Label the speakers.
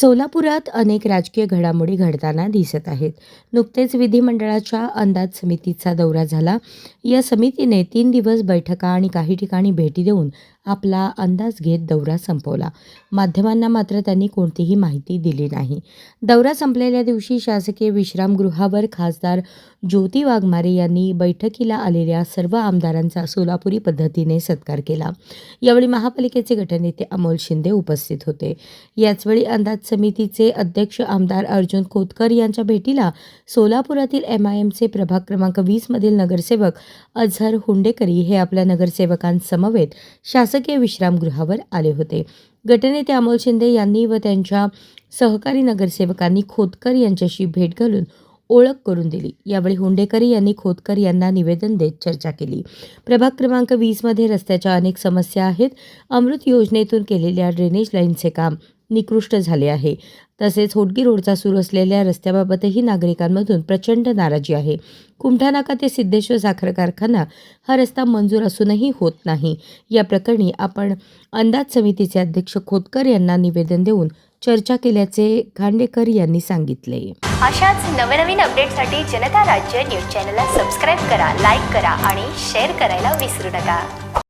Speaker 1: सोलापुरात अनेक राजकीय घडामोडी घडताना दिसत आहेत. नुकतेच विधिमंडळाच्या अंदाज समितीचा दौरा झाला. या समितीने 3 दिवस बैठका आणि काही ठिकाणी भेटी देऊन आपला अंदाज घेत दौरा संपवला. माध्यमांना मात्र त्यांनी कोणतीही माहिती दिली नाही. दौरा संपलेल्या दिवशी शासकीय विश्रामगृहावर खासदार ज्योती वाघमारे यांनी बैठकीला आलेल्या सर्व आमदारांचा सोलापुरी पद्धतीने सत्कार केला. यावेळी महापालिकेचे गटनेते अमोल शिंदे उपस्थित होते. याचवेळी अंदाज समितीचे अध्यक्ष आमदार अर्जुन खोतकर यांच्या भेटीला सोलापुरातील MIMचे प्रभाग क्रमांक 20 मधील नगरसेवक अझहर हुंडेकरी हे आपल्या नगरसेवकांसमवेत शासकीय विश्रामगृहावर आले होते. गटनेते अमोल शिंदे यांनी व त्यांच्या सहकारी नगरसेवकांनी खोतकर यांच्याशी भेट घालून ओळख करून दिली. यावेळी हुंडेकरी यांनी खोतकर यांना निवेदन देत चर्चा केली. प्रभाग क्रमांक 20 मध्ये रस्त्याच्या अनेक समस्या आहेत. अमृत योजनेतून केलेल्या ड्रेनेज लाईनचे काम निकृष्ट झाले आहे. तसेच होटगी रोडचा सुरू असलेल्या रस्त्याबाबतही नागरिकांमधून प्रचंड नाराजी आहे. कुमठानाका ते सिद्धेश्वर साखर कारखाना हा रस्ता मंजूर असूनही होत नाही. या प्रकरणी आपण अंदाज समितीचे अध्यक्ष खोतकर यांना निवेदन देऊन चर्चा केल्याचे खांडेकर यांनी सांगितले.
Speaker 2: अशाच नवनवीन अपडेटसाठी जनता राज्य न्यूज चॅनलला सबस्क्राईब करा, लाईक करा आणि शेअर करायला विसरू नका.